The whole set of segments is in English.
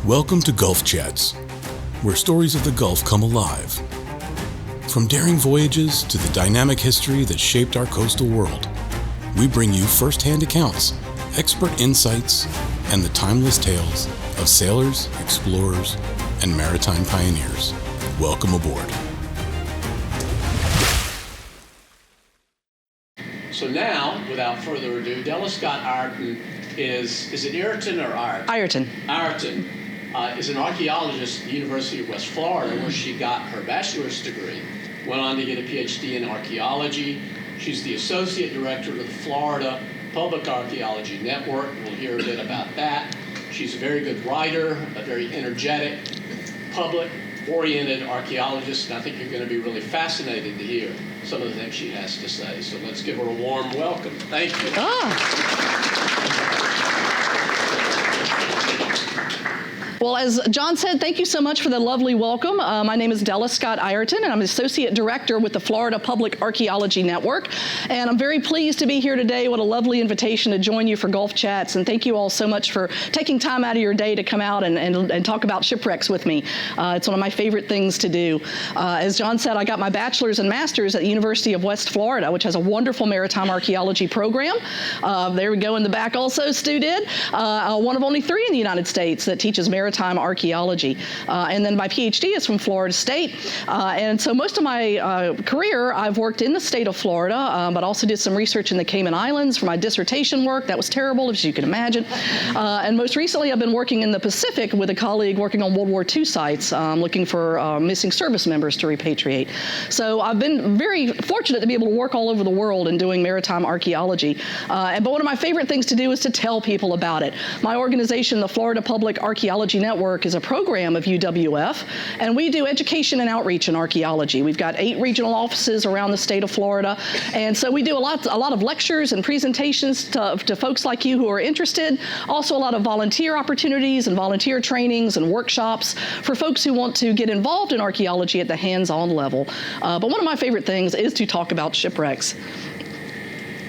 Welcome to GulfChats, where stories of the Gulf come alive. From daring voyages to the dynamic history that shaped our coastal world, we bring you first-hand accounts, expert insights, and the timeless tales of sailors, explorers, and maritime pioneers. Welcome aboard. So now, without further ado, Della Scott-Ireton is it Ireton or Ireton? Ireton. Ireton is an archaeologist at the University of West Florida, where she got her bachelor's degree, went on to get a PhD in archaeology. She's the associate director of the Florida Public Archaeology Network. We'll hear a bit about that. She's a very good writer, a very energetic, public-oriented archaeologist, and I think you're going to be really fascinated to hear some of the things she has to say. So let's give her a warm welcome. Thank you. Well, as John said, thank you so much for the lovely welcome. My name is Della Scott-Ireton, and I'm an Associate Director with the Florida Public Archaeology Network. And I'm very pleased to be here today. What a lovely invitation to join you for GulfChats. And thank you all so much for taking time out of your day to come out and talk about shipwrecks with me. It's one of my favorite things to do. As John said, I got my bachelor's and master's at the University of West Florida, which has a wonderful maritime archaeology program. There we go in the back also, Stu did. One of only 3 in the United States that teaches maritime archaeology. And then my PhD is from Florida State. And so most of my career, I've worked in the state of Florida, but also did some research in the Cayman Islands for my dissertation work. That was terrible, as you can imagine. And most recently, I've been working in the Pacific with a colleague working on World War II sites, looking for missing service members to repatriate. So I've been very fortunate to be able to work all over the world in doing maritime archaeology. But one of my favorite things to do is to tell people about it. My organization, the Florida Public Archaeology Network, is a program of UWF, and we do education and outreach in archaeology. We've got 8 regional offices around the state of Florida, and so we do a lot of lectures and presentations to folks like you who are interested. Also a lot of volunteer opportunities and volunteer trainings and workshops for folks who want to get involved in archaeology at the hands-on level. But one of my favorite things is to talk about shipwrecks.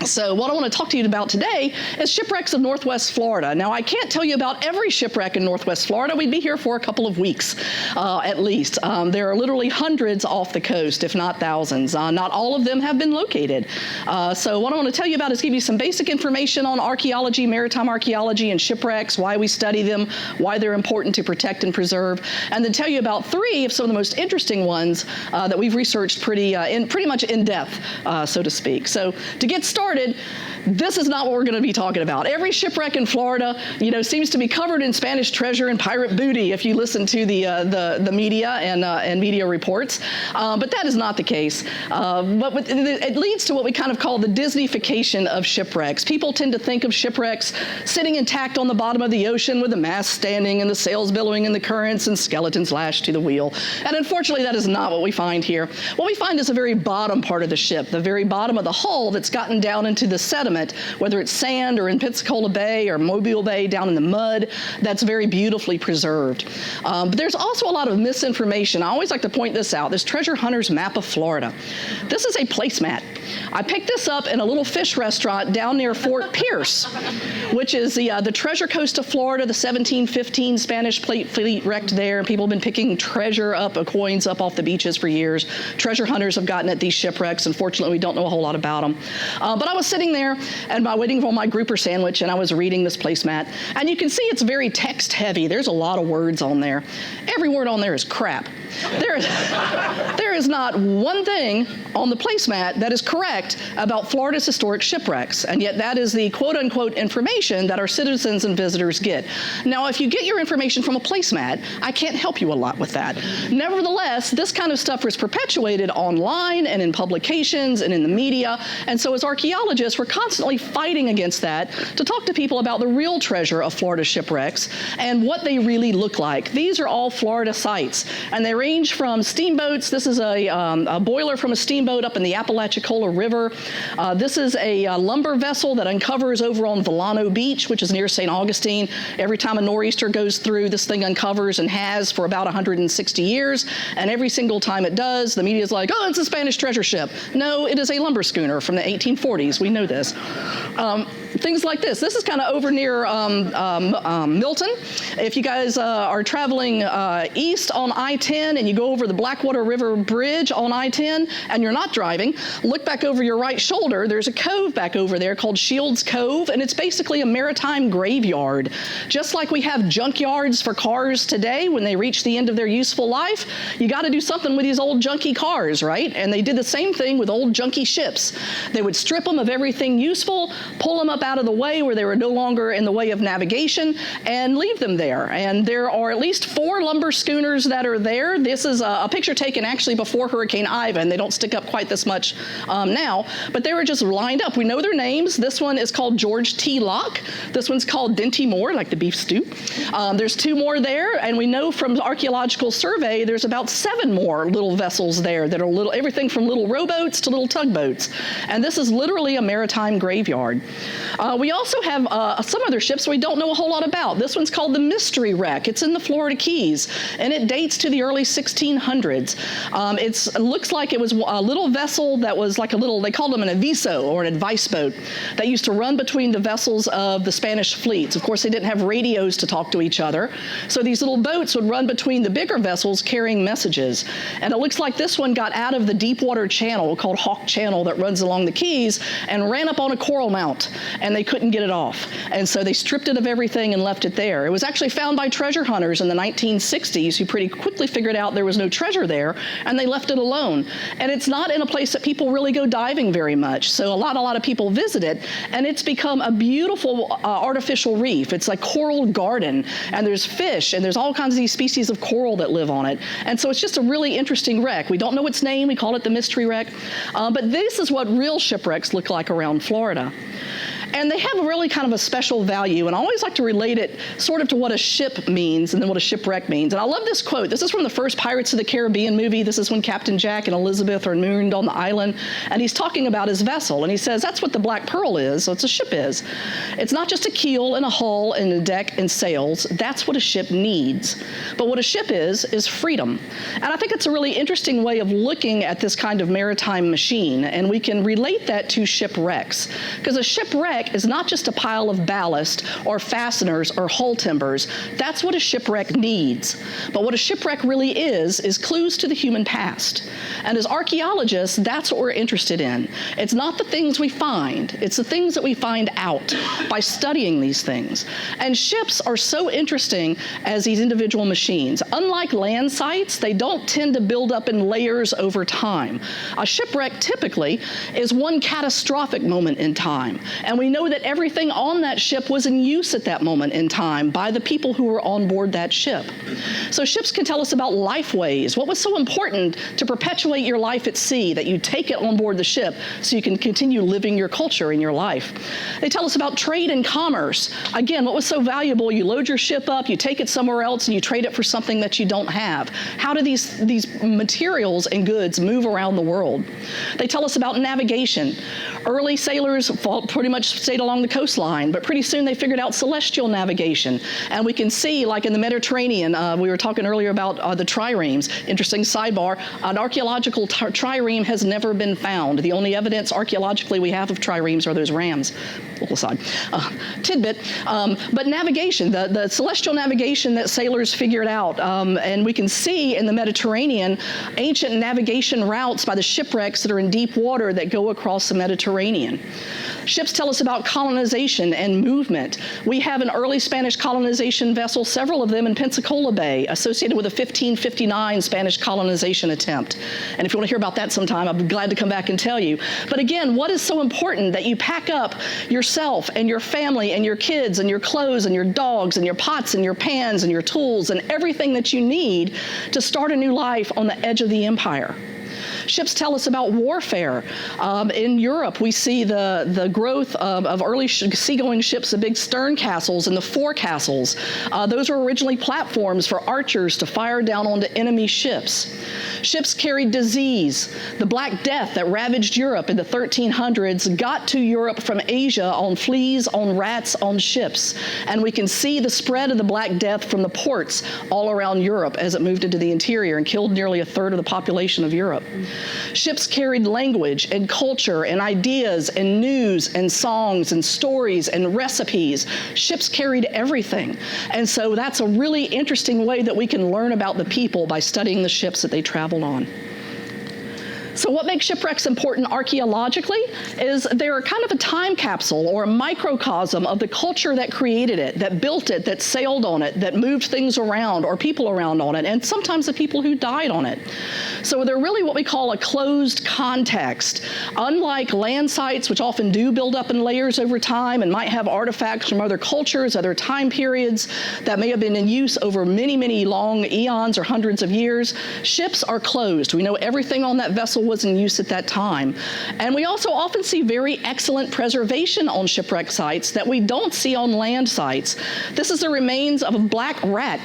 So what I want to talk to you about today is shipwrecks of Northwest Florida. Now, I can't tell you about every shipwreck in Northwest Florida. We'd be here for a couple of weeks, at least. There are literally hundreds off the coast, if not thousands. Not all of them have been located. So what I want to tell you about is give you some basic information on archaeology, maritime archaeology, and shipwrecks, why we study them, why they're important to protect and preserve, and then tell you about 3 of some of the most interesting ones that we've researched pretty much in depth, so to speak. So to get started, this is not what we're going to be talking about. Every shipwreck in Florida, seems to be covered in Spanish treasure and pirate booty if you listen to the media and media reports. But that is not the case. But it leads to what we kind of call the Disneyfication of shipwrecks. People tend to think of shipwrecks sitting intact on the bottom of the ocean with the mast standing and the sails billowing in the currents and skeletons lashed to the wheel. And unfortunately, that is not what we find here. What we find is the very bottom part of the ship, the very bottom of the hull that's gotten down into the sediment, whether it's sand or in Pensacola Bay or Mobile Bay down in the mud, that's very beautifully preserved. But there's also a lot of misinformation. I always like to point this out. This Treasure Hunter's Map of Florida. This is a placemat. I picked this up in a little fish restaurant down near Fort Pierce, which is the treasure coast of Florida. The 1715 Spanish fleet wrecked there, and people have been picking coins up off the beaches for years. Treasure hunters have gotten at these shipwrecks. Unfortunately, we don't know a whole lot about them. But I was sitting there and waiting for my grouper sandwich, and I was reading this placemat. And you can see it's very text heavy. There's a lot of words on there. Every word on there is crap. There is not one thing on the placemat that is correct about Florida's historic shipwrecks, and yet that is the quote-unquote information that our citizens and visitors get. Now, if you get your information from a placemat, I can't help you a lot with that. Nevertheless, this kind of stuff is perpetuated online and in publications and in the media, and so as archaeologists, we're constantly fighting against that to talk to people about the real treasure of Florida shipwrecks and what they really look like. These are all Florida sites, and they range from steamboats. This is a boiler from a steamboat up in the Apalachicola River. This is a lumber vessel that uncovers over on Villano Beach, which is near St. Augustine. Every time a nor'easter goes through, this thing uncovers and has for about 160 years. And every single time it does, the media's like, oh, it's a Spanish treasure ship. No, it is a lumber schooner from the 1840s. We know this. things like this. This is kind of over near Milton. If you guys are traveling east on I-10 and you go over the Blackwater River Bridge on I-10 and you're not driving, look back over your right shoulder. There's a cove back over there called Shields Cove, and it's basically a maritime graveyard. Just like we have junkyards for cars today when they reach the end of their useful life, you got to do something with these old junky cars, right? And they did the same thing with old junky ships. They would strip them of everything useful, pull them up out of the way where they were no longer in the way of navigation, and leave them there. And there are at least 4 lumber schooners that are there. This is a picture taken actually before Hurricane Ivan. They don't stick up quite this much now, but they were just lined up. We know their names. This one is called George T. Locke. This one's called Dinty Moore, like the beef stew. There's 2 more there, and we know from archaeological survey there's about 7 more little vessels there that are everything from little rowboats to little tugboats. And this is literally a maritime graveyard. We also have some other ships we don't know a whole lot about. This one's called the Mystery Wreck. It's in the Florida Keys, and it dates to the early 1600s. It looks like it was a little vessel that was like they called them an aviso or an advice boat that used to run between the vessels of the Spanish fleets. Of course, they didn't have radios to talk to each other, so these little boats would run between the bigger vessels carrying messages. And it looks like this one got out of the deep water channel called Hawk Channel that runs along the Keys and ran up on a coral mount, and they couldn't get it off. And so they stripped it of everything and left it there. It was actually found by treasure hunters in the 1960s who pretty quickly figured out there was no treasure there, and they left it alone. And it's not in a place that people really go diving very much. So a lot of people visit it, and it's become a beautiful artificial reef. It's like coral garden, and there's fish, and there's all kinds of these species of coral that live on it. And so it's just a really interesting wreck. We don't know its name. We call it the Mystery Wreck. But this is what real shipwrecks look like around Florida. And they have really kind of a special value, and I always like to relate it sort of to what a ship means and then what a shipwreck means. And I love this quote. This is from the first Pirates of the Caribbean movie. This is when Captain Jack and Elizabeth are marooned on the island, and he's talking about his vessel, and he says, that's what the Black Pearl is, so it's a ship is. It's not just a keel and a hull and a deck and sails. That's what a ship needs. But what a ship is freedom. And I think it's a really interesting way of looking at this kind of maritime machine, and we can relate that to shipwrecks. Because a shipwreck is not just a pile of ballast or fasteners or hull timbers. That's what a shipwreck needs. But what a shipwreck really is clues to the human past. And as archaeologists, that's what we're interested in. It's not the things we find. It's the things that we find out by studying these things. And ships are so interesting as these individual machines. Unlike land sites, they don't tend to build up in layers over time. A shipwreck typically is one catastrophic moment in time. And we know that everything on that ship was in use at that moment in time by the people who were on board that ship. So ships can tell us about lifeways. What was so important to perpetuate your life at sea that you take it on board the ship so you can continue living your culture in your life? They tell us about trade and commerce. Again, what was so valuable? You load your ship up, you take it somewhere else, and you trade it for something that you don't have. How do these materials and goods move around the world? They tell us about navigation. Early sailors pretty much stayed along the coastline, but pretty soon they figured out celestial navigation. And we can see, like in the Mediterranean, we were talking earlier about the triremes. Interesting sidebar, an archaeological trireme has never been found. The only evidence archaeologically we have of triremes are those rams. Little aside. Tidbit. But navigation, the celestial navigation that sailors figured out, and we can see in the Mediterranean ancient navigation routes by the shipwrecks that are in deep water that go across the Mediterranean. Ships tell us about colonization and movement. We have an early Spanish colonization vessel, several of them in Pensacola Bay, associated with a 1559 Spanish colonization attempt. And if you want to hear about that sometime, I'll be glad to come back and tell you. But again, what is so important that you pack up yourself and your family and your kids and your clothes and your dogs and your pots and your pans and your tools and everything that you need to start a new life on the edge of the empire? Ships tell us about warfare. In Europe, we see the growth of early seagoing ships, the big stern castles and the forecastles. Those were originally platforms for archers to fire down onto enemy ships. Ships carried disease. The Black Death that ravaged Europe in the 1300s got to Europe from Asia on fleas, on rats, on ships. And we can see the spread of the Black Death from the ports all around Europe as it moved into the interior and killed nearly a third of the population of Europe. Ships carried language and culture and ideas and news and songs and stories and recipes. Ships carried everything. And so that's a really interesting way that we can learn about the people by studying the ships that they traveled on. So what makes shipwrecks important archaeologically is they're kind of a time capsule or a microcosm of the culture that created it, that built it, that sailed on it, that moved things around or people around on it, and sometimes the people who died on it. So they're really what we call a closed context. Unlike land sites, which often do build up in layers over time and might have artifacts from other cultures, other time periods that may have been in use over many, many long eons or hundreds of years, ships are closed. We know everything on that vessel was in use at that time. And we also often see very excellent preservation on shipwreck sites that we don't see on land sites. This is the remains of a black rat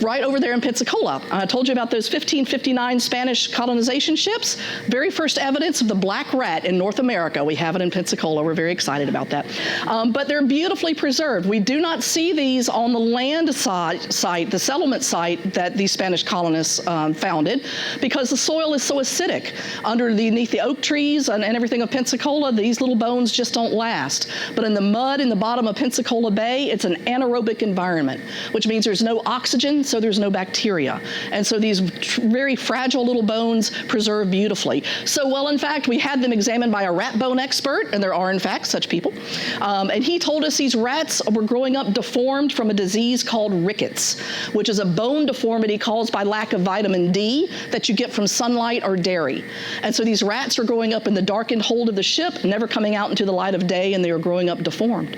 right over there in Pensacola. I told you about those 1559 Spanish colonization ships. Very first evidence of the black rat in North America. We have it in Pensacola. We're very excited about that. But they're beautifully preserved. We do not see these on the land site, the settlement site that these Spanish colonists founded, because the soil is so acidic. Underneath the oak trees and everything of Pensacola, these little bones just don't last. But in the mud in the bottom of Pensacola Bay, it's an anaerobic environment, which means there's no oxygen, so there's no bacteria. And so these very fragile little bones preserve beautifully. So, well, in fact, we had them examined by a rat bone expert, and there are, in fact, such people. And he told us these rats were growing up deformed from a disease called rickets, which is a bone deformity caused by lack of vitamin D that you get from sunlight or dairy. And so these rats are growing up in the darkened hold of the ship, never coming out into the light of day, and they are growing up deformed.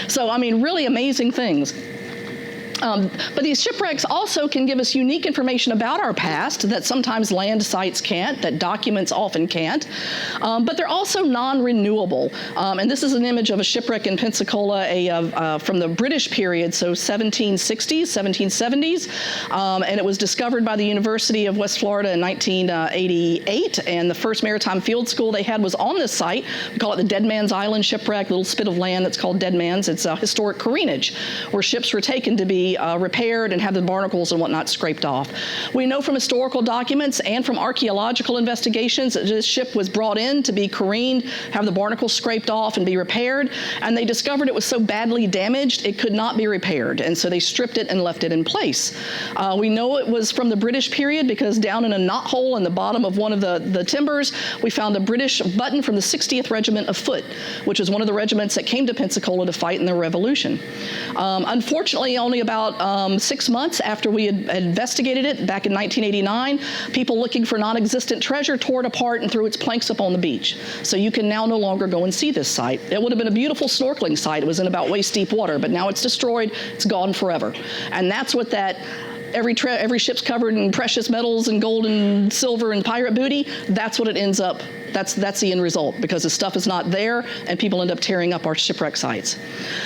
So, I mean, really amazing things. But these shipwrecks also can give us unique information about our past that sometimes land sites can't, that documents often can't. But they're also non-renewable. And this is an image of a shipwreck in Pensacola from the British period, so 1760s, 1770s. And it was discovered by the University of West Florida in 1988. And the first maritime field school they had was on this site. We call it the Dead Man's Island shipwreck, little spit of land that's called Dead Man's. It's a historic careenage where ships were taken to be repaired and have the barnacles and whatnot scraped off. We know from historical documents and from archaeological investigations that this ship was brought in to be careened, have the barnacles scraped off and be repaired, and they discovered it was so badly damaged it could not be repaired, and so they stripped it and left it in place. We know it was from the British period because down in a knothole in the bottom of one of the timbers, we found a British button from the 60th Regiment of Foot, which was one of the regiments that came to Pensacola to fight in the Revolution. Unfortunately, only about 6 months after we had investigated it back in 1989, people looking for non-existent treasure tore it apart and threw its planks up on the beach. So you can now no longer go and see this site. It would have been a beautiful snorkeling site. It was in about waist deep water, but now it's destroyed. It's gone forever. And that's what that every ship's covered in precious metals and gold and silver and pirate booty. That's what it ends up. That's the end result, because the stuff is not there and people end up tearing up our shipwreck sites.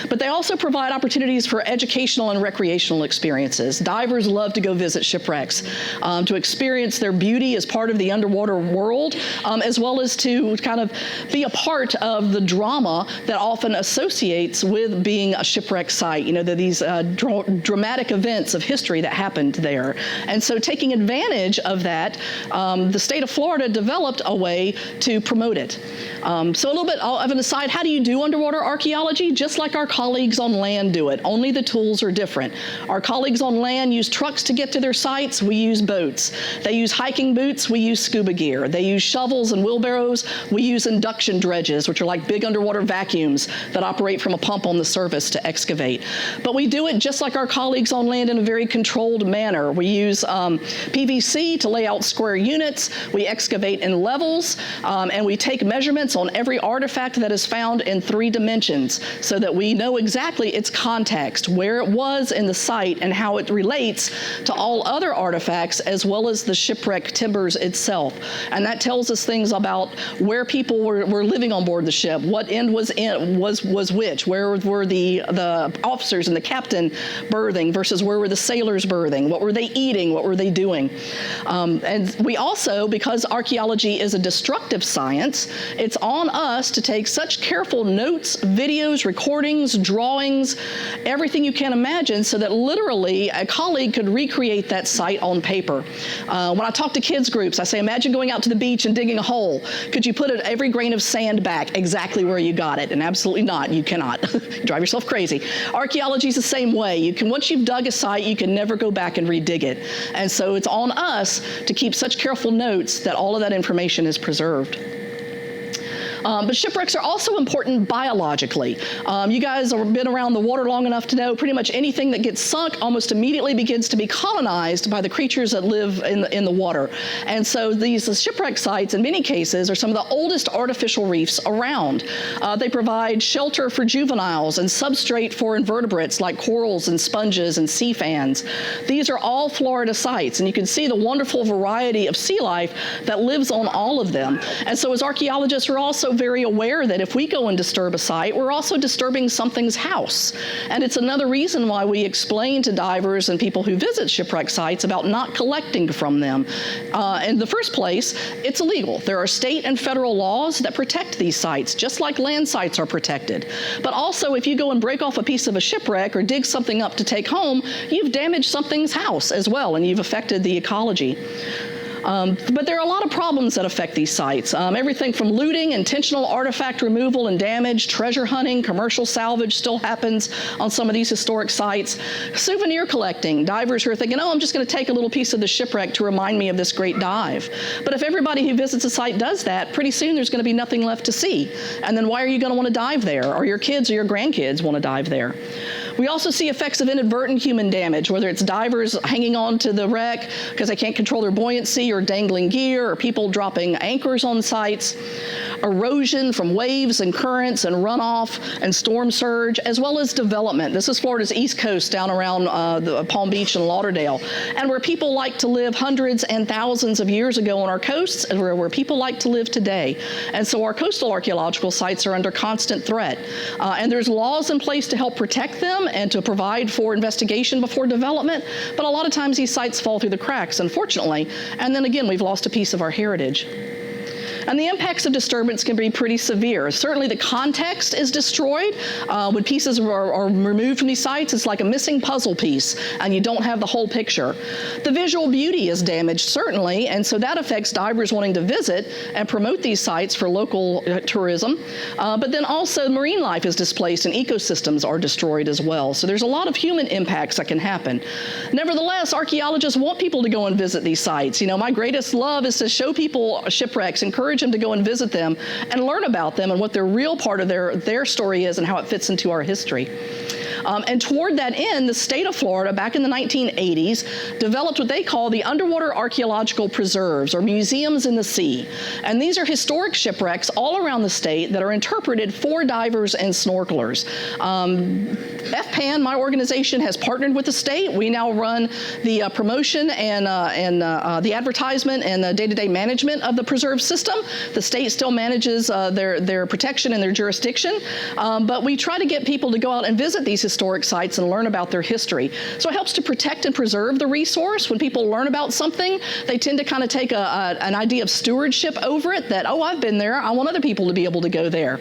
But they also provide opportunities for educational and recreational experiences. Divers love to go visit shipwrecks to experience their beauty as part of the underwater world, as well as to kind of be a part of the drama that often associates with being a shipwreck site. You know, these dramatic events of history that happened there. And so taking advantage of that, the state of Florida developed a way to promote it. So a little bit of an aside, how do you do underwater archaeology? Just like our colleagues on land do it, only the tools are different. Our colleagues on land use trucks to get to their sites, we use boats. They use hiking boots, we use scuba gear. They use shovels and wheelbarrows, we use induction dredges, which are like big underwater vacuums that operate from a pump on the surface to excavate. But we do it just like our colleagues on land in a very controlled manner. We use PVC to lay out square units, we excavate in levels, and we take measurements on every artifact that is found in 3 dimensions so that we know exactly its context, where it was in the site, and how it relates to all other artifacts as well as the shipwreck timbers itself. And that tells us things about where people were living on board the ship, what end was which, where were the officers and the captain berthing versus where were the sailors berthing, what were they eating, what were they doing. And we also, because archaeology is a destructive destructive science, it's on us to take such careful notes, videos, recordings, drawings, everything you can imagine, so that literally a colleague could recreate that site on paper. When I talk to kids groups, I say, imagine going out to the beach and digging a hole. Could you put every grain of sand back exactly where you got it? And absolutely not. You cannot. You drive yourself crazy. Archaeology is the same way. Once you've dug a site, you can never go back and redig it. And so it's on us to keep such careful notes that all of that information is preserved. But shipwrecks are also important biologically. You guys have been around the water long enough to know pretty much anything that gets sunk almost immediately begins to be colonized by the creatures that live in the water. And so these shipwreck sites, in many cases, are some of the oldest artificial reefs around. They provide shelter for juveniles and substrate for invertebrates like corals and sponges and sea fans. These are all Florida sites, and you can see the wonderful variety of sea life that lives on all of them. And so as archaeologists, we're also very aware that if we go and disturb a site, we're also disturbing something's house. And it's another reason why we explain to divers and people who visit shipwreck sites about not collecting from them. In the first place, it's illegal. There are state and federal laws that protect these sites, just like land sites are protected. But also, if you go and break off a piece of a shipwreck or dig something up to take home, you've damaged something's house as well, and you've affected the ecology. But there are a lot of problems that affect these sites. Everything from looting, intentional artifact removal and damage, treasure hunting, commercial salvage still happens on some of these historic sites. Souvenir collecting, divers who are thinking, oh, I'm just going to take a little piece of the shipwreck to remind me of this great dive. But if everybody who visits a site does that, pretty soon there's going to be nothing left to see. And then why are you going to want to dive there? Or your kids or your grandkids want to dive there? We also see effects of inadvertent human damage, whether it's divers hanging on to the wreck because they can't control their buoyancy, or dangling gear, or people dropping anchors on sites, erosion from waves and currents and runoff and storm surge, as well as development. This is Florida's East Coast, down around the Palm Beach and Lauderdale, and where people like to live hundreds and thousands of years ago on our coasts, and where people like to live today. And so our coastal archaeological sites are under constant threat. And there's laws in place to help protect them and to provide for investigation before development, but a lot of times these sites fall through the cracks, unfortunately, and then again we've lost a piece of our heritage. And the impacts of disturbance can be pretty severe. Certainly the context is destroyed. When pieces are removed from these sites, it's like a missing puzzle piece, and you don't have the whole picture. The visual beauty is damaged, certainly, and so that affects divers wanting to visit and promote these sites for local tourism. But then also marine life is displaced and ecosystems are destroyed as well. So there's a lot of human impacts that can happen. Nevertheless, archaeologists want people to go and visit these sites. You know, my greatest love is to show people shipwrecks, encourage them to go and visit them and learn about them and what their real part of their story is and how it fits into our history. And toward that end, the state of Florida, back in the 1980s, developed what they call the Underwater Archaeological Preserves, or museums in the sea. And these are historic shipwrecks all around the state that are interpreted for divers and snorkelers. FPAN, my organization, has partnered with the state. We now run the promotion and the advertisement and the day-to-day management of the preserve system. The state still manages their protection and their jurisdiction, but we try to get people to go out and visit these historic sites and learn about their history. So it helps to protect and preserve the resource. When people learn about something, they tend to kind of take an idea of stewardship over it, that, oh, I've been there, I want other people to be able to go there.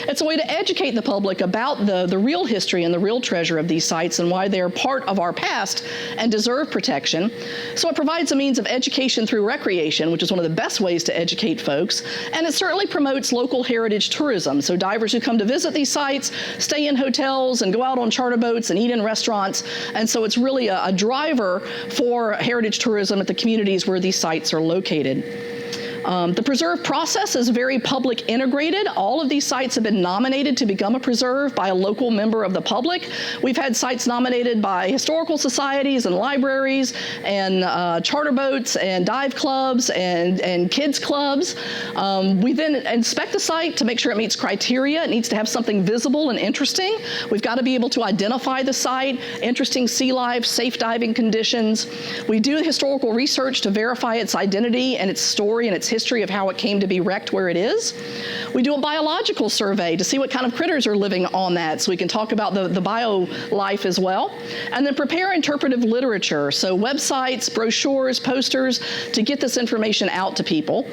It's a way to educate the public about the real history and the real treasure of these sites and why they are part of our past and deserve protection. So it provides a means of education through recreation, which is one of the best ways to educate folks, and it certainly promotes local heritage tourism. So divers who come to visit these sites stay in hotels and go out on charter boats and eat in restaurants, and so it's really a driver for heritage tourism at the communities where these sites are located. The preserve process is very public integrated. All of these sites have been nominated to become a preserve by a local member of the public. We've had sites nominated by historical societies and libraries and charter boats and dive clubs and kids clubs. We then inspect the site to make sure it meets criteria. It needs to have something visible and interesting. We've got to be able to identify the site, interesting sea life, safe diving conditions. We do historical research to verify its identity and its story and its history history of how it came to be wrecked where it is. We do a biological survey to see what kind of critters are living on that, so we can talk about the bio life as well. And then prepare interpretive literature, so websites, brochures, posters, to get this information out to people.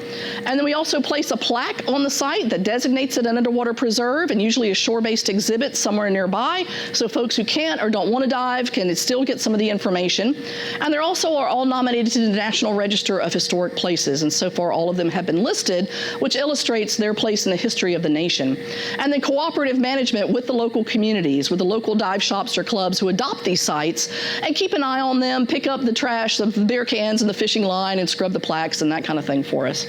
And then we also place a plaque on the site that designates it an underwater preserve, and usually a shore-based exhibit somewhere nearby, so folks who can't or don't want to dive can still get some of the information. And they also are all nominated to the National Register of Historic Places, and so far all of them have been listed, which illustrates their place in the history of the nation. And then cooperative management with the local communities, with the local dive shops or clubs who adopt these sites, and keep an eye on them, pick up the trash, the beer cans and the fishing line, and scrub the plaques and that kind of thing for us.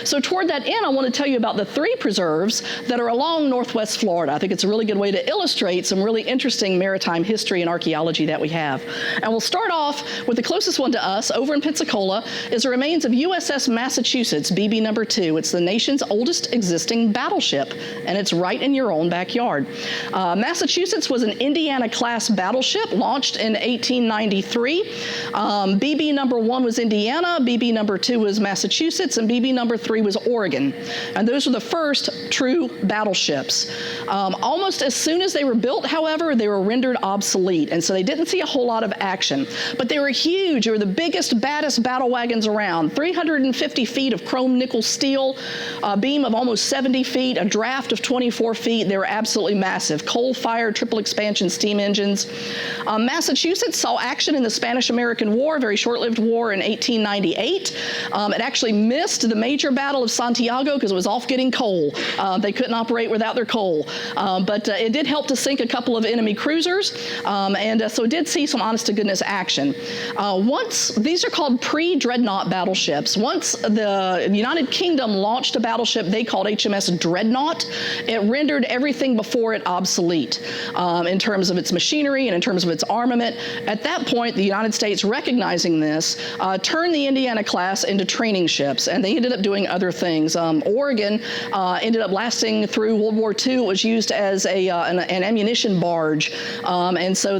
So toward that end, I want to tell you about the 3 preserves that are along Northwest Florida. I think it's a really good way to illustrate some really interesting maritime history and archaeology that we have. And we'll start off with the closest one to us, over in Pensacola, is the remains of USS Massachusetts, BB number 2. It's the nation's oldest existing battleship, and it's right in your own backyard. Massachusetts was an Indiana-class battleship launched in 1893. BB number 1 was Indiana, BB number 2 was Massachusetts, and BB number 3 was Oregon. And those were the first true battleships. Almost as soon as they were built, however, they were rendered obsolete, and so they didn't see a whole lot of action. But they were huge. They were the biggest, baddest battle wagons around. 350 feet of chrome nickel steel, a beam of almost 70 feet, a draft of 24 feet. They were absolutely massive. Coal-fired triple expansion steam engines. Massachusetts saw action in the Spanish-American War, a very short-lived war in 1898. It actually missed the major battle of Santiago because it was off getting coal. They couldn't operate without their coal. But it did help to sink a couple of enemy cruisers, so it did see some honest-to-goodness action. These are called pre-dreadnought battleships. Once the United Kingdom launched a battleship they called HMS Dreadnought, it rendered everything before it obsolete in terms of its machinery and in terms of its armament. At that point, the United States, recognizing this, turned the Indiana class into training ships, and they ended up doing other things. Oregon ended up lasting through World War II. It was used as an ammunition barge, and so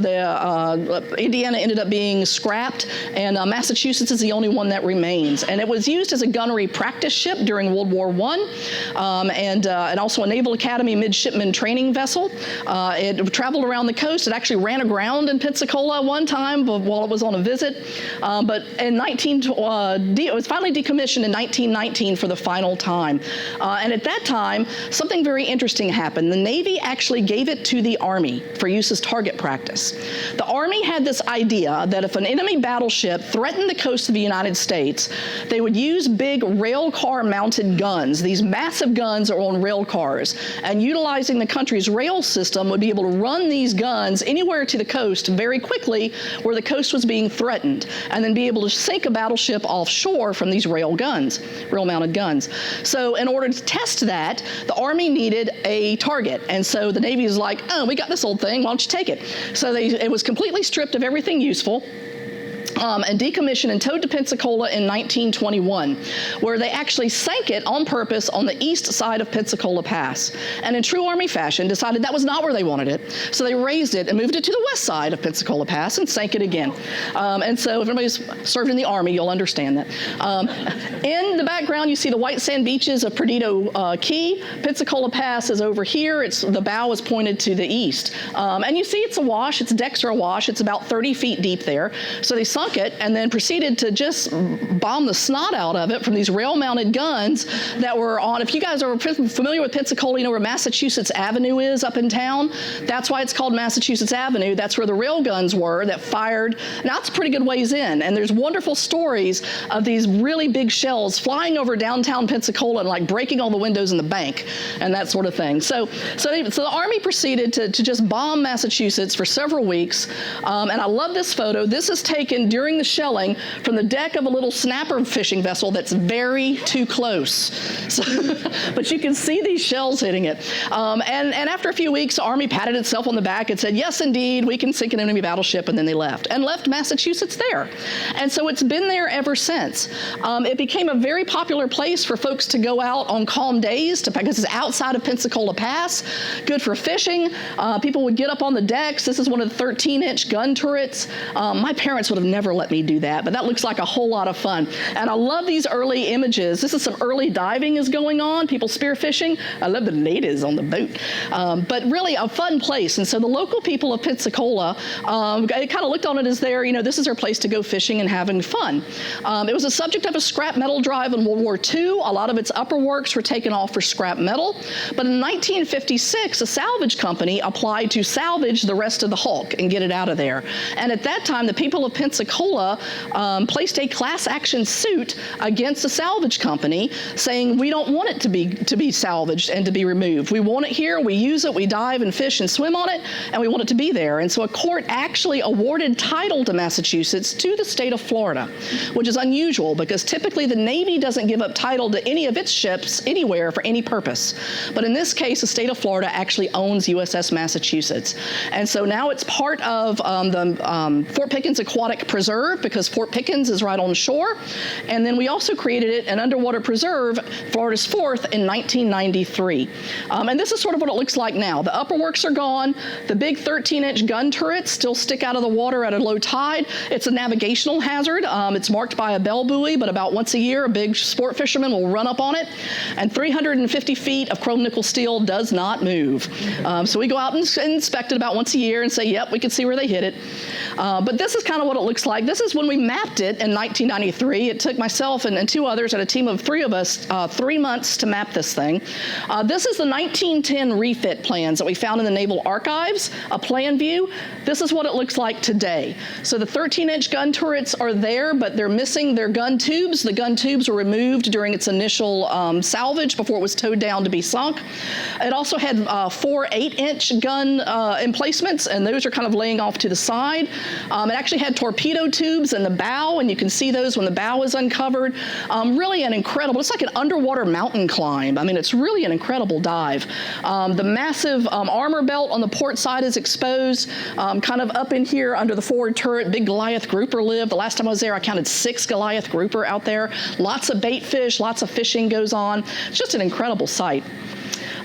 Indiana ended up being scrapped, and Massachusetts is the only one that remains. And it was used as a gunnery practice ship during World War I, and also a Naval Academy midshipman training vessel. It traveled around the coast. It actually ran aground in Pensacola one time while it was on a visit, but it was finally decommissioned in 1919 for the final time. And at that time, something very interesting happened. The Navy actually gave it to the Army for use as target practice. The Army had this idea that if an enemy battleship threatened the coast of the United States, they would use big rail car mounted guns. These massive guns are on rail cars, and utilizing the country's rail system would be able to run these guns anywhere to the coast very quickly where the coast was being threatened, and then be able to sink a battleship offshore from these rail mounted guns. So in order to test that, the Army needed a target, and so the Navy is like, oh, we got this old thing, why don't you take it? So it was completely stripped of everything useful, and decommissioned and towed to Pensacola in 1921, where they actually sank it on purpose on the east side of Pensacola Pass. And in true Army fashion, decided that was not where they wanted it, so they raised it and moved it to the west side of Pensacola Pass and sank it again. And so if anybody's served in the Army, you'll understand that. In the background, you see the white sand beaches of Perdido Key. Pensacola Pass is over here. The bow is pointed to the east. And you see it's awash. Its decks are awash. It's about 30 feet deep there. So they sunk it and then proceeded to just bomb the snot out of it from these rail-mounted guns that were on. If you guys are familiar with Pensacola, you know where Massachusetts Avenue is up in town? That's why it's called Massachusetts Avenue. That's where the rail guns were that fired. Now it's a pretty good ways in, and there's wonderful stories of these really big shells flying over downtown Pensacola and like breaking all the windows in the bank and that sort of thing. So the Army proceeded to just bomb Massachusetts for several weeks, and I love this photo. This is taken during the shelling from the deck of a little snapper fishing vessel that's very too close. But you can see these shells hitting it. And after a few weeks, the Army patted itself on the back and said, yes, indeed, we can sink an enemy battleship, and then they left Massachusetts there. And so it's been there ever since. It became a very popular place for folks to go out on calm days because it's outside of Pensacola Pass, good for fishing. People would get up on the decks. This is one of the 13-inch gun turrets. My parents would have never ever let me do that, but that looks like a whole lot of fun. And I love these early images. This is some early diving is going on, people spearfishing. I love the ladies on the boat. But really a fun place. And so the local people of Pensacola, kind of looked on it as this is their place to go fishing and having fun. It was a subject of a scrap metal drive in World War II. A lot of its upper works were taken off for scrap metal. But in 1956, a salvage company applied to salvage the rest of the hulk and get it out of there. And at that time, the people of Pensacola placed a class action suit against the salvage company saying, we don't want it to be salvaged and to be removed. We want it here, we use it, we dive and fish and swim on it, and we want it to be there. And so a court actually awarded title to Massachusetts to the state of Florida, which is unusual because typically the Navy doesn't give up title to any of its ships anywhere for any purpose. But in this case, the state of Florida actually owns USS Massachusetts. And so now it's part of the Fort Pickens Aquatic Preserve because Fort Pickens is right on shore. And then we also created it an underwater preserve, Florida's fourth, in 1993. And this is sort of what it looks like now. The upper works are gone. The big 13-inch gun turrets still stick out of the water at a low tide. It's a navigational hazard. It's marked by a bell buoy, but about once a year, a big sport fisherman will run up on it. And 350 feet of chrome nickel steel does not move. So we go out and inspect it about once a year and say, yep, we can see where they hit it. But this is kind of what it looks like. This is when we mapped it in 1993. It took myself and two others and a team of three of us 3 months to map this thing. This is the 1910 refit plans that we found in the Naval Archives, a plan view. This is what it looks like today. So the 13-inch gun turrets are there, but they're missing their gun tubes. The gun tubes were removed during its initial salvage before it was towed down to be sunk. It also had 4 8-inch gun emplacements, and those are kind of laying off to the side. It actually had torpedo tubes in the bow, and you can see those when the bow is uncovered. Really an incredible, it's like an underwater mountain climb. I mean, it's really an incredible dive. The massive armor belt on the port side is exposed. Kind of up in here under the forward turret, big Goliath grouper lived. The last time I was there, I counted 6 Goliath grouper out there. Lots of bait fish, lots of fishing goes on. It's just an incredible sight.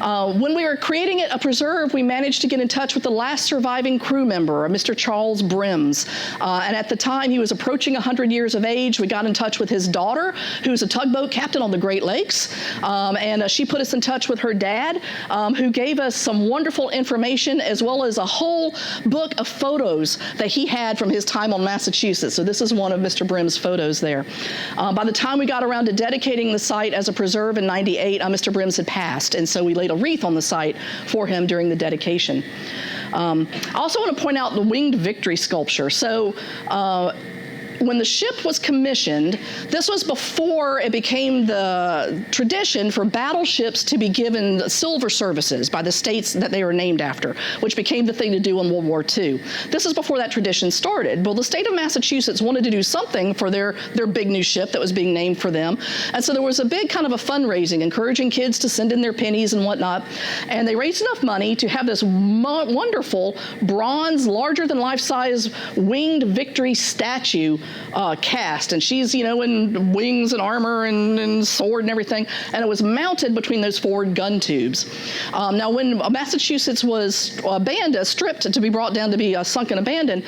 When we were creating it a preserve, we managed to get in touch with the last surviving crew member, Mr. Charles Brims. And at the time, he was approaching 100 years of age. We got in touch with his daughter, who's a tugboat captain on the Great Lakes. And she put us in touch with her dad, who gave us some wonderful information, as well as a whole book of photos that he had from his time on Massachusetts. So this is one of Mr. Brims' photos there. By the time we got around to dedicating the site as a preserve in '98, Mr. Brims had passed. And so we laid a wreath on the site for him during the dedication. I also want to point out the Winged Victory sculpture. So when the ship was commissioned, this was before it became the tradition for battleships to be given silver services by the states that they were named after, which became the thing to do in World War II. This is before that tradition started. Well, the state of Massachusetts wanted to do something for their big new ship that was being named for them. And so there was a big kind of a fundraising, encouraging kids to send in their pennies and whatnot. And they raised enough money to have this wonderful bronze, larger than life-size Winged Victory statue cast, and she's, in wings and armor and sword and everything, and it was mounted between those forward gun tubes. Now, when Massachusetts was stripped to be brought down to be sunk and abandoned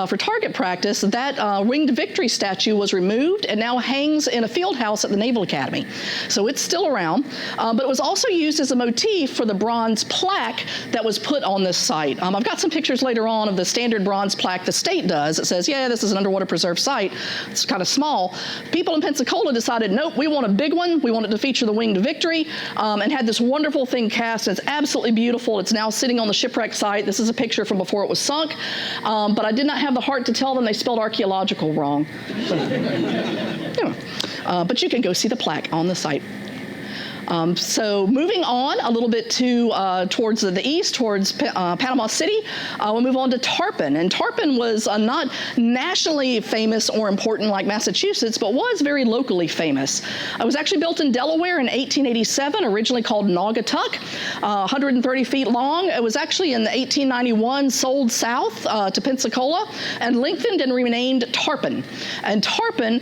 for target practice, that Winged Victory statue was removed and now hangs in a field house at the Naval Academy. So it's still around, but it was also used as a motif for the bronze plaque that was put on this site. I've got some pictures later on of the standard bronze plaque the state does. It says, yeah, this is an underwater preserve site. It's kind of small. People in Pensacola decided, nope, we want a big one. We want it to feature the Winged Victory, and had this wonderful thing cast. It's absolutely beautiful. It's now sitting on the shipwreck site. This is a picture from before it was sunk, but I did not have the heart to tell them they spelled archaeological wrong. But you can go see the plaque on the site. So moving on a little bit towards the east, towards Panama City, we'll move on to Tarpon. And Tarpon was not nationally famous or important like Massachusetts, but was very locally famous. It was actually built in Delaware in 1887, originally called Naugatuck, 130 feet long. It was actually in 1891 sold south to Pensacola and lengthened and renamed Tarpon. And Tarpon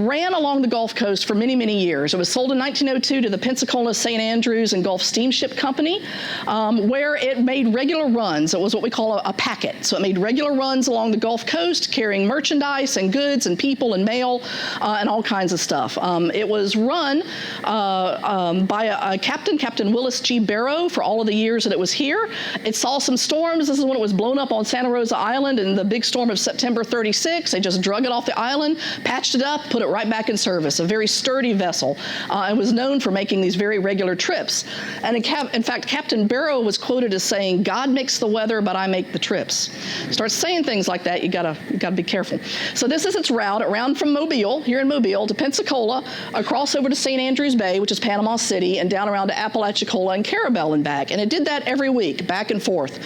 ran along the Gulf Coast for many, many years. It was sold in 1902 to the Pensacola, St. Andrews, and Gulf Steamship Company, where it made regular runs. It was what we call a packet. So it made regular runs along the Gulf Coast, carrying merchandise and goods and people and mail and all kinds of stuff. It was run by a captain, Captain Willis G. Barrow, for all of the years that it was here. It saw some storms. This is when it was blown up on Santa Rosa Island in the big storm of September 36. They just drug it off the island, patched it up, put it right back in service. A very sturdy vessel, and was known for making these very regular trips. And in fact, Captain Barrow was quoted as saying, "God makes the weather, but I make the trips." Start saying things like that, you gotta be careful. So this is its route. It ran from Mobile, here in Mobile, to Pensacola, across over to St. Andrews Bay, which is Panama City, and down around to Apalachicola and Carabel and back. And it did that every week, back and forth,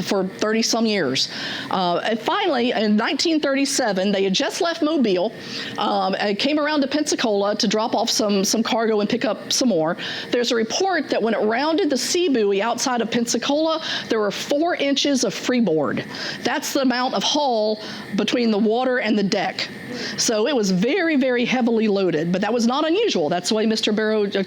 for 30-some years. And finally, in 1937, they had just left Mobile, and came around to Pensacola to drop off some cargo and pick up some more. There's a report that when it rounded the sea buoy outside of Pensacola, there were 4 inches of freeboard. That's the amount of hull between the water and the deck. So it was very, very heavily loaded, but that was not unusual. That's the way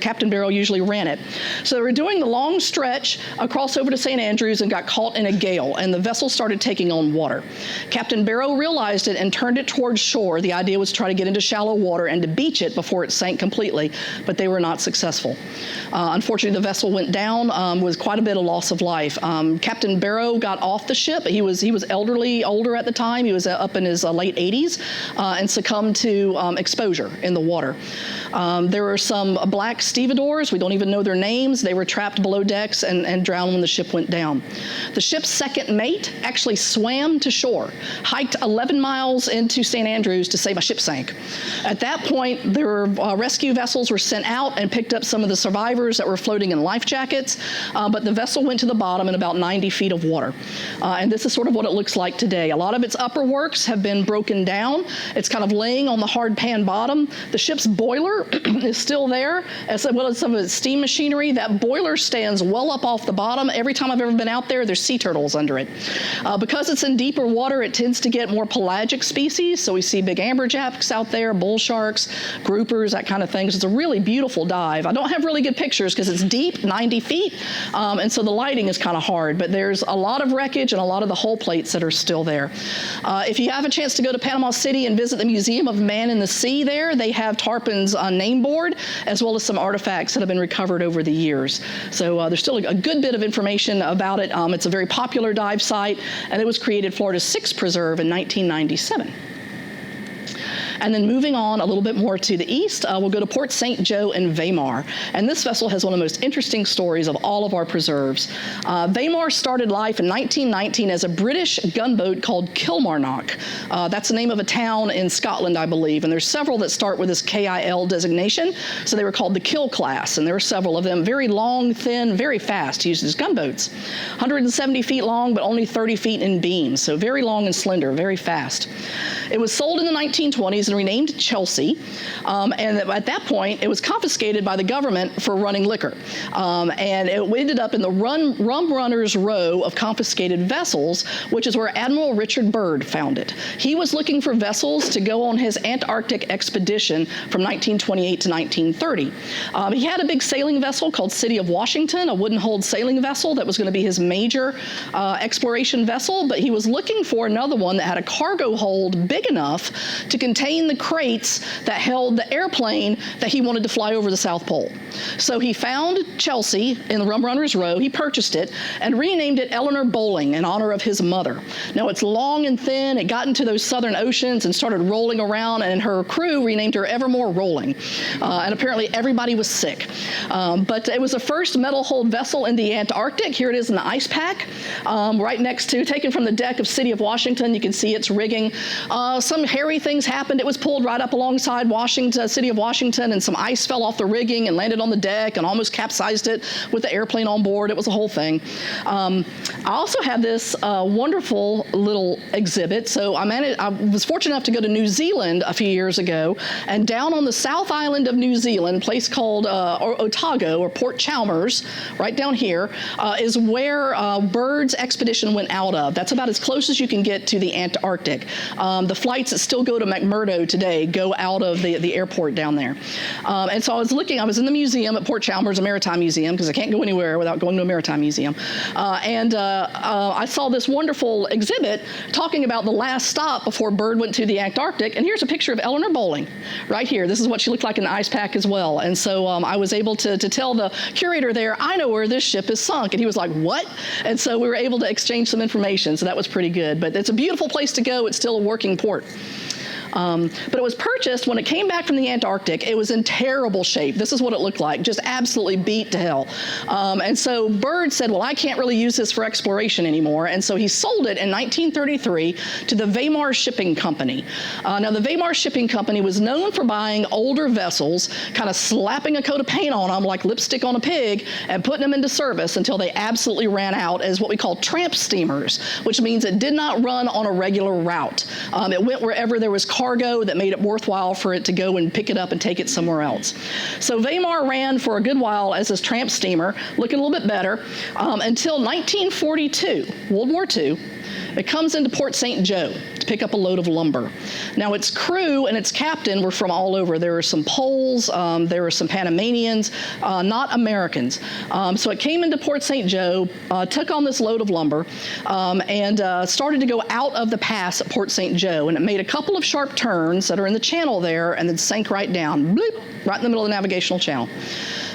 Captain Barrow usually ran it. So they were doing the long stretch across over to St. Andrews and got caught in a gale, and the vessel started taking on water. Captain Barrow realized it and turned it towards shore. The idea was to try to get into shallow water and to beach it before it sank completely, but they were not successful. Unfortunately, the vessel went down with quite a bit of loss of life. Captain Barrow got off the ship. He was older at the time. He was up in his late 80s. And succumbed to exposure in the water. There were some black stevedores. We don't even know their names. They were trapped below decks and drowned when the ship went down. The ship's second mate actually swam to shore, hiked 11 miles into St. Andrews to say my ship sank. At that point, there were rescue vessels were sent out and picked up some of the survivors that were floating in life jackets, but the vessel went to the bottom in about 90 feet of water. And this is sort of what it looks like today. A lot of its upper works have been broken down. It's kind of laying on the hard pan bottom. The ship's boiler is still there, as well as some of its steam machinery. That boiler stands well up off the bottom. Every time I've ever been out there, there's sea turtles under it. Because it's in deeper water, it tends to get more pelagic species. So we see big amberjacks out there, bull sharks, groupers, that kind of thing. It's a really beautiful dive. I don't have really good pictures because it's deep, 90 feet, and so the lighting is kind of hard, but there's a lot of wreckage and a lot of the hull plates that are still there. If you have a chance to go to Panama City and visit the Museum of Man in the Sea there, they have Tarpon's name board, as well as some artifacts that have been recovered over the years. So there's still a good bit of information about it. It's a very popular dive site, and it was created Florida's 6th preserve in 1997. And then moving on a little bit more to the east, we'll go to Port St. Joe and Weimar. And this vessel has one of the most interesting stories of all of our preserves. Weimar started life in 1919 as a British gunboat called Kilmarnock. That's the name of a town in Scotland, I believe. And there's several that start with this KIL designation. So they were called the Kill class, and there were several of them. Very long, thin, very fast, used as gunboats. 170 feet long, but only 30 feet in beams. So very long and slender, very fast. It was sold in the 1920s and renamed Chelsea, and at that point it was confiscated by the government for running liquor, and it ended up in the Rum Runners Row of confiscated vessels, which is where Admiral Richard Byrd found it. He was looking for vessels to go on his Antarctic expedition from 1928 to 1930. He had a big sailing vessel called City of Washington, a wooden-hulled sailing vessel that was going to be his major exploration vessel, but he was looking for another one that had a cargo hold big enough to contain the crates that held the airplane that he wanted to fly over the South Pole. So he found Chelsea in the Rum Runners Row, he purchased it, and renamed it Eleanor Bowling in honor of his mother. Now it's long and thin, it got into those southern oceans and started rolling around, and her crew renamed her Evermore Rolling. And apparently everybody was sick. But it was the first metal-hulled vessel in the Antarctic. Here it is in the ice pack, right next to, taken from the deck of City of Washington. You can see its rigging. Some hairy things happened. It was pulled right up alongside City of Washington, and some ice fell off the rigging and landed on the deck and almost capsized it with the airplane on board. It was a whole thing. I also have this wonderful little exhibit. So I was fortunate enough to go to New Zealand a few years ago, and down on the South Island of New Zealand, a place called Otago, or Port Chalmers, right down here, is where Byrd's expedition went out of. That's about as close as you can get to the Antarctic. The flights that still go to McMurdo today go out of the airport down there. And so I was in the museum at Port Chalmers, a maritime museum, because I can't go anywhere without going to a maritime museum. I saw this wonderful exhibit talking about the last stop before Byrd went to the Antarctic. And here's a picture of Eleanor Bowling right here. This is what she looked like in the ice pack as well. And so I was able to tell the curator there, I know where this ship is sunk. And he was like, what? And so we were able to exchange some information. So that was pretty good. But it's a beautiful place to go. It's still a working port. But it was purchased when it came back from the Antarctic. It was in terrible shape. This is what it looked like, just absolutely beat to hell. And so Byrd said, well, I can't really use this for exploration anymore. And so he sold it in 1933 to the Weimar Shipping Company. Now, the Weimar Shipping Company was known for buying older vessels, kind of slapping a coat of paint on them like lipstick on a pig, and putting them into service until they absolutely ran out as what we call tramp steamers, which means it did not run on a regular route. It went wherever there was cargo that made it worthwhile for it to go and pick it up and take it somewhere else. So Weimar ran for a good while as this tramp steamer, looking a little bit better, until 1942, World War II. It comes into Port St. Joe to pick up a load of lumber. Now, its crew and its captain were from all over. There were some Poles, there were some Panamanians, not Americans. So it came into Port St. Joe, took on this load of lumber, and started to go out of the pass at Port St. Joe. And it made a couple of sharp turns that are in the channel there and then sank right down, bloop, right in the middle of the navigational channel.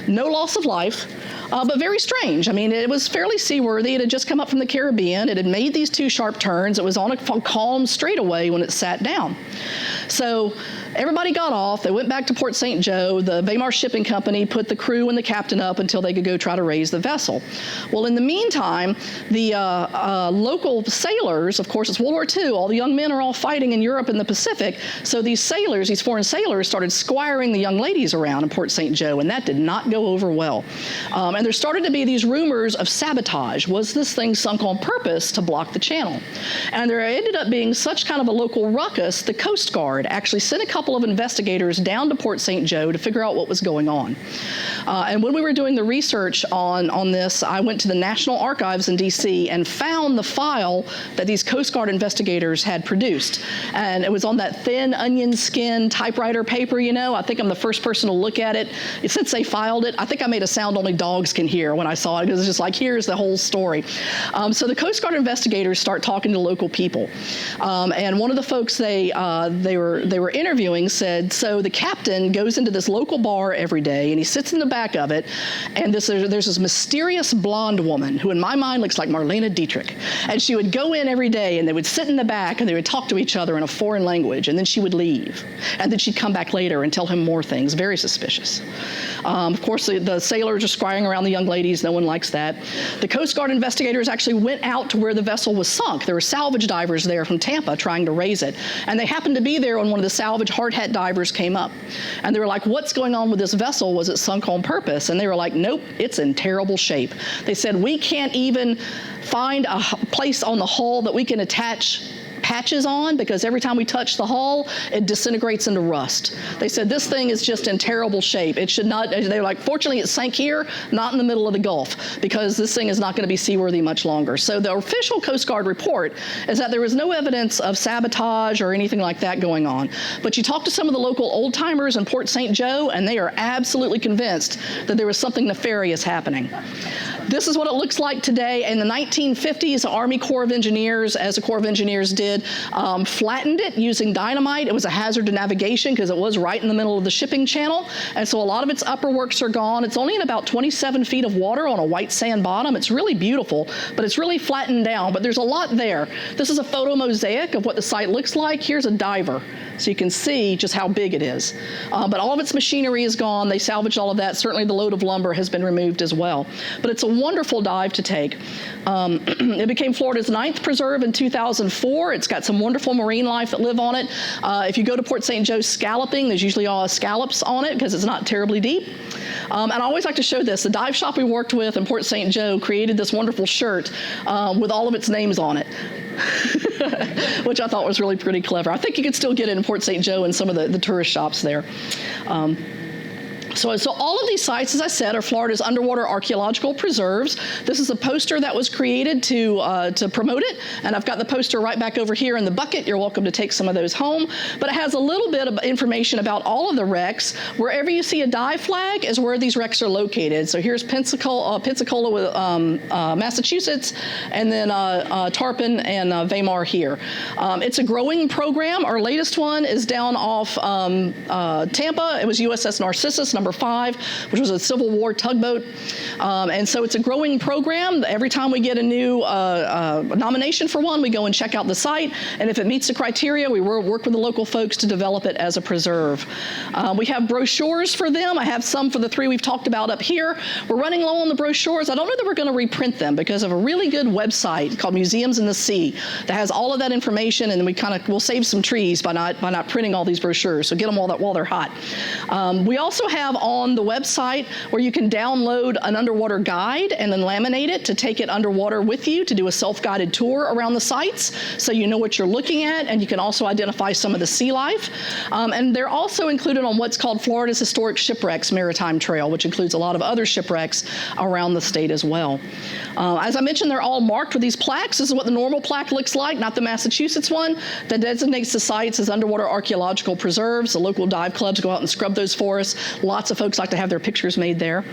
No loss of life. But very strange. I mean, it was fairly seaworthy. It had just come up from the Caribbean. It had made these two sharp turns. It was on a calm straightaway when it sat down. So everybody got off. They went back to Port St. Joe. The Weimar Shipping Company put the crew and the captain up until they could go try to raise the vessel. Well, in the meantime, the local sailors, of course, it's World War II. All the young men are all fighting in Europe and the Pacific. So these sailors, these foreign sailors, started squiring the young ladies around in Port St. Joe, and that did not go over well. And there started to be these rumors of sabotage. Was this thing sunk on purpose to block the channel? And there ended up being such kind of a local ruckus, the Coast Guard actually sent a couple of investigators down to Port St. Joe to figure out what was going on. And when we were doing the research on this, I went to the National Archives in D.C. and found the file that these Coast Guard investigators had produced. And it was on that thin onion skin typewriter paper, you know. I think I'm the first person to look at it. Since they filed it, I think I made a sound only dogs can hear when I saw it. It was just like, here's the whole story. So the Coast Guard investigators start talking to local people. And one of the folks they were interviewing said, so the captain goes into this local bar every day, and he sits in the back of it, and there's this mysterious blonde woman who in my mind looks like Marlene Dietrich. And she would go in every day, and they would sit in the back, and they would talk to each other in a foreign language, and then she would leave. And then she'd come back later and tell him more things. Very suspicious. Of course, the sailors are squiring around the young ladies. No one likes that. The Coast Guard investigators actually went out to where the vessel was sunk. There were salvage divers there from Tampa trying to raise it. And they happened to be there when one of the salvage hard hat divers came up. And they were like, what's going on with this vessel? Was it sunk on purpose? And they were like, nope, it's in terrible shape. They said, we can't even find a place on the hull that we can attach patches on, because every time we touch the hull, it disintegrates into rust. They said this thing is just in terrible shape. It should not, they were like, fortunately it sank here, not in the middle of the Gulf, because this thing is not going to be seaworthy much longer. So the official Coast Guard report is that there was no evidence of sabotage or anything like that going on. But you talk to some of the local old timers in Port St. Joe, and they are absolutely convinced that there was something nefarious happening. This is what it looks like today. In the 1950s, the Army Corps of Engineers, as the Corps of Engineers did, flattened it using dynamite. It was a hazard to navigation because it was right in the middle of the shipping channel. And so a lot of its upper works are gone. It's only in about 27 feet of water on a white sand bottom. It's really beautiful, but it's really flattened down. But there's a lot there. This is a photo mosaic of what the site looks like. Here's a diver, so you can see just how big it is. But all of its machinery is gone. They salvaged all of that. Certainly the load of lumber has been removed as well. But it's a wonderful dive to take. It became Florida's 9th preserve in 2004. It's got some wonderful marine life that live on it. If you go to Port St. Joe scalloping, there's usually all scallops on it because it's not terribly deep. And I always like to show this. The dive shop we worked with in Port St. Joe created this wonderful shirt with all of its names on it. Which I thought was really pretty clever. I think you could still get it in Port St. Joe and some of the tourist shops there. So all of these sites, as I said, are Florida's underwater archaeological preserves. This is a poster that was created to promote it, and I've got the poster right back over here in the bucket. You're welcome to take some of those home. But it has a little bit of information about all of the wrecks. Wherever you see a dive flag is where these wrecks are located. So here's Pensacola with Massachusetts, and then Tarpon and Weimar here. It's a growing program. Our latest one is down off Tampa. It was USS Narcissus, number 5, which was a Civil War tugboat. And so it's a growing program. Every time we get a new nomination for one, we go and check out the site. And if it meets the criteria, we work with the local folks to develop it as a preserve. We have brochures for them. I have some for the 3 we've talked about up here. We're running low on the brochures. I don't know that we're going to reprint them because of a really good website called Museums in the Sea that has all of that information, and we'll save some trees by not printing all these brochures. So get them while they're hot. We also have on the website where you can download an underwater guide and then laminate it to take it underwater with you to do a self-guided tour around the sites so you know what you're looking at, and you can also identify some of the sea life. And they're also included on what's called Florida's Historic Shipwrecks Maritime Trail, which includes a lot of other shipwrecks around the state as well. As I mentioned, they're all marked with these plaques. This is what the normal plaque looks like, not the Massachusetts one, that designates the sites as underwater archaeological preserves. The local dive clubs go out and scrub those for us. Lots of folks like to have their pictures made there.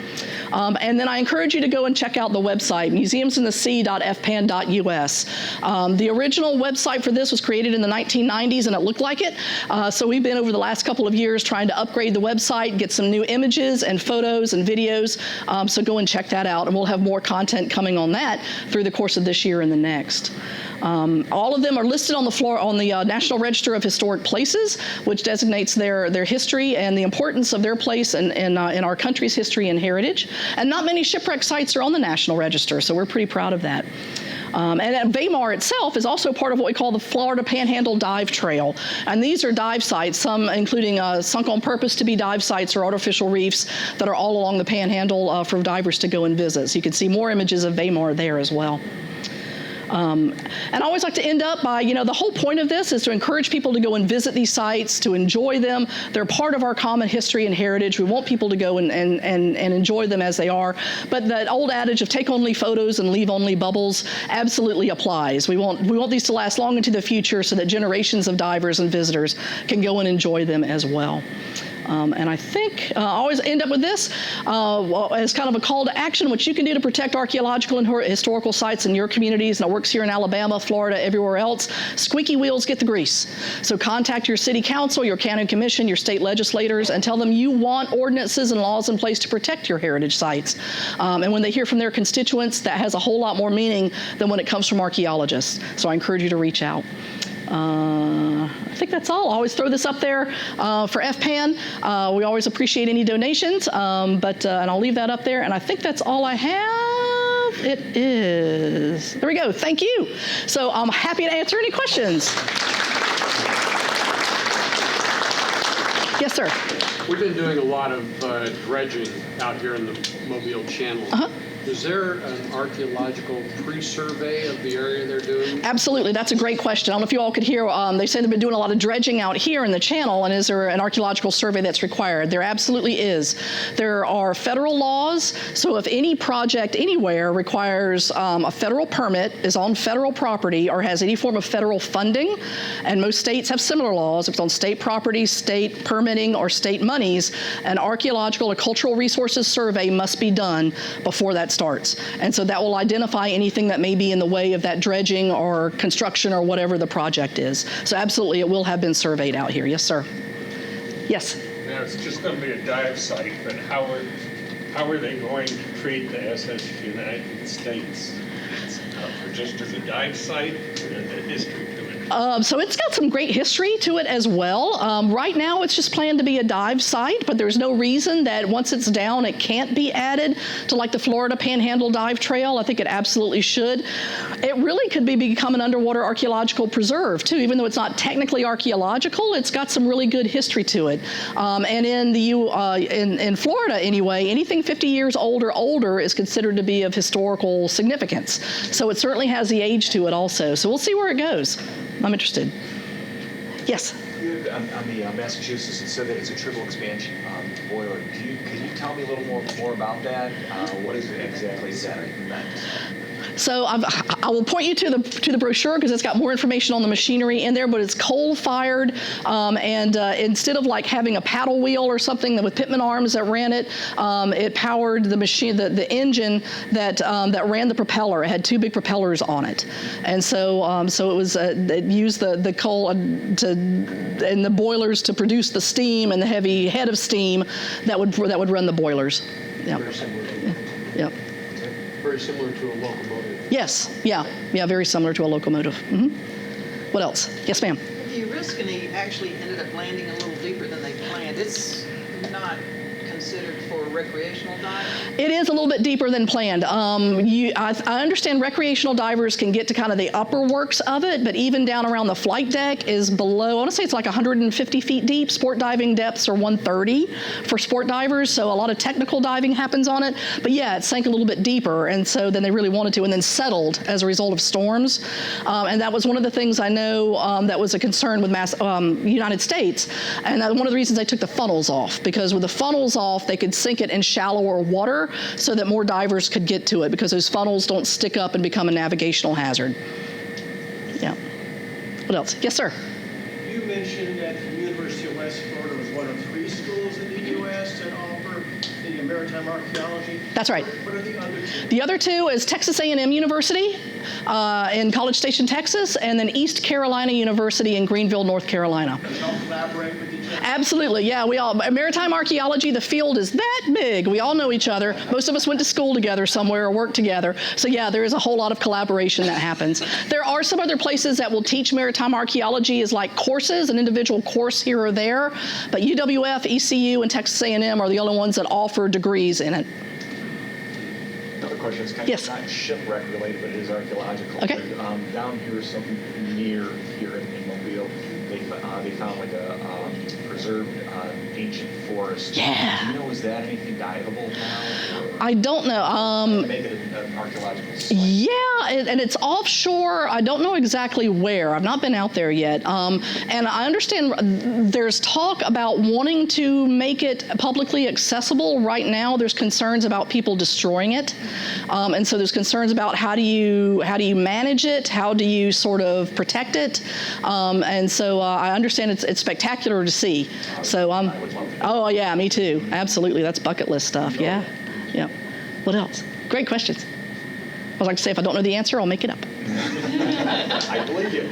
And then I encourage you to go and check out the website, museumsinthesea.fpan.us. The original website for this was created in the 1990s, and it looked like it. So we've been over the last couple of years trying to upgrade the website, get some new images and photos and videos. So go and check that out, and we'll have more content coming on that through the course of this year and the next. All of them are listed on the National Register of Historic Places, which designates their history and the importance of their place in our country's history and heritage. And not many shipwreck sites are on the National Register, so we're pretty proud of that. And Weimar itself is also part of what we call the Florida Panhandle Dive Trail. And these are dive sites, some including sunk on purpose to be dive sites or artificial reefs that are all along the Panhandle for divers to go and visit. So you can see more images of Weimar there as well. And I always like to end up by, the whole point of this is to encourage people to go and visit these sites, to enjoy them. They're part of our common history and heritage. We want people to go and enjoy them as they are. But that old adage of take only photos and leave only bubbles absolutely applies. We want these to last long into the future so that generations of divers and visitors can go and enjoy them as well. And I think I always end up with this as kind of a call to action, what you can do to protect archaeological and historical sites in your communities. And it works here in Alabama, Florida, everywhere else. Squeaky wheels get the grease. So contact your city council, your county commission, your state legislators, and tell them you want ordinances and laws in place to protect your heritage sites. And when they hear from their constituents, that has a whole lot more meaning than when it comes from archaeologists. So I encourage you to reach out. I think that's all. I'll always throw this up there for FPAN. We always appreciate any donations, and I'll leave that up there. And I think that's all I have. It is. There we go. Thank you. So I'm happy to answer any questions. Yes, sir. We've been doing a lot of dredging out here in the Mobile Channel. Uh-huh. Is there an archaeological pre-survey of the area they're doing? Absolutely. That's a great question. I don't know if you all could hear. They say they've been doing a lot of dredging out here in the channel, and is there an archaeological survey that's required? There absolutely is. There are federal laws, so if any project anywhere requires a federal permit, is on federal property, or has any form of federal funding, and most states have similar laws, if it's on state property, state permitting, or state monies, an archaeological or cultural resources survey must be done before that starts. And so that will identify anything that may be in the way of that dredging or construction or whatever the project is. So absolutely, it will have been surveyed out here. Yes, sir. Yes. Now, it's just going to be a dive site, but how are they going to treat the SS United States? Just as a dive site, or the history to it? So it's got some great history to it as well. Right now, it's just planned to be a dive site, but there's no reason that once it's down, it can't be added to like the Florida Panhandle Dive Trail. I think it absolutely should. It really could become an underwater archaeological preserve too, even though it's not technically archaeological. It's got some really good history to it. And in Florida anyway, anything 50 years old or older is considered to be of historical significance. So it certainly has the age to it also. So we'll see where it goes. I'm interested. Yes? Did on the Massachusetts, it said that it's a triple expansion boiler. Can you tell me a little more about that? What is it exactly is that meant? So I will point you to the brochure because it's got more information on the machinery in there, but it's coal-fired, and instead of like having a paddle wheel or something with pitman arms that ran it, it powered the machine, the engine that ran the propeller. It had two big propellers on it, and so it was it used the coal and the boilers to produce the steam and the heavy head of steam that would run the boilers. Yeah. Very similar. Yeah. Very similar to a locomotive. Yes, yeah, very similar to a locomotive. Mm-hmm. What else? Yes, ma'am. The Oriskany actually ended up landing a little deeper than they planned. It's not considered for recreational diving? It is a little bit deeper than planned. I understand recreational divers can get to kind of the upper works of it, but even down around the flight deck is below, I want to say it's like 150 feet deep. Sport diving depths are 130 for sport divers, so a lot of technical diving happens on it. But yeah, it sank a little bit deeper, and so then they really wanted to, and then settled as a result of storms. And that was one of the things I know that was a concern with United States, and one of the reasons they took the funnels off, because with the funnels off, they could sink it in shallower water so that more divers could get to it, because those funnels don't stick up and become a navigational hazard. Yeah. What else? Yes, sir. You mentioned that the University of West Florida was one of 3 schools in the U.S. that offer the maritime archaeology. That's right. What are the other 2? The other 2 is Texas A&M University in College Station, Texas, and then East Carolina University in Greenville, North Carolina. Do you all collaborate with each other? Absolutely, yeah. Maritime archaeology, the field is that big. We all know each other. Most of us went to school together somewhere or worked together. So yeah, there is a whole lot of collaboration that happens. There are some other places that will teach maritime archaeology as like courses, an individual course here or there. But UWF, ECU, and Texas A&M are the only ones that offer degrees in it. Another question is kind Yes. of not shipwreck related, but it is archaeological. Okay. But, down here, something near here in Mobile, they found like a preserved ancient forest. Yeah. Do you know, is that anything diveable now? Or I don't know. make it an archaeological site? Yeah, and it's offshore. I don't know exactly where. I've not been out there yet. And I understand there's talk about wanting to make it publicly accessible. Right now, there's concerns about people destroying it. And so there's concerns about how do you manage it? How do you sort of protect it? And so I understand it's spectacular to see. So oh yeah, me too. Absolutely, that's bucket list stuff. Yeah, yeah. What else? Great questions. I would like to say if I don't know the answer, I'll make it up. I believe you.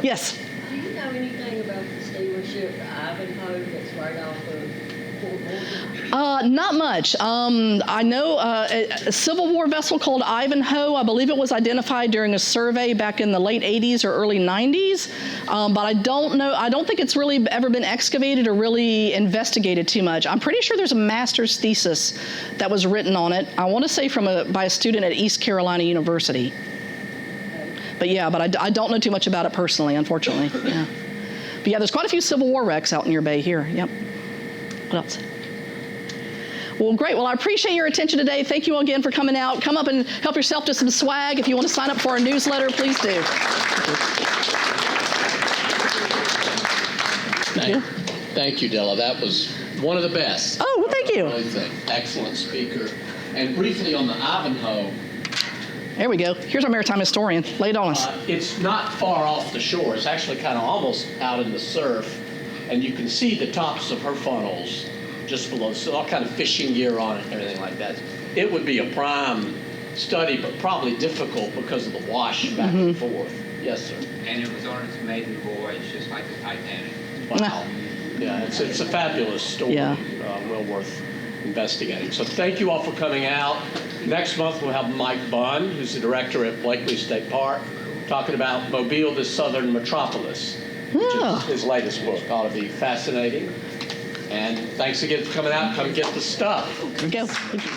Yes. Do you know anything about the steamer ship Ivanhoe that's right off of Fort Morgan? Not much. I know a Civil War vessel called Ivanhoe. I believe it was identified during a survey back in the late 80s or early 90s. But I don't know. I don't think it's really ever been excavated or really investigated too much. I'm pretty sure there's a master's thesis that was written on it. I want to say by a student at East Carolina University. But yeah, but I don't know too much about it personally, unfortunately. Yeah. But yeah, there's quite a few Civil War wrecks out in your bay here. Yep. What else? Well, great. Well, I appreciate your attention today. Thank you all again for coming out. Come up and help yourself to some swag. If you want to sign up for our newsletter, please do. Thank you, Della. That was one of the best. Oh, well, thank you. I really think. Excellent speaker. And briefly on the Ivanhoe, There we go. Here's our maritime historian. Lay it on us. it's not far off the shore. It's actually kind of almost out in the surf. And you can see the tops of her funnels just below. So all kind of fishing gear on it and everything like that. It would be a prime study, but probably difficult because of the wash back and forth. Yes, sir. And it was on its maiden voyage, just like the Titanic. Wow. Yeah, it's a fabulous story. Yeah. Well worth investigating. So thank you all for coming out. Next month we'll have Mike Bunn, who's the director at Blakely State Park, talking about Mobile, the Southern Metropolis, which is his latest book. Ought to be fascinating. And thanks again for coming out. Come get the stuff. Here we go. Thank you.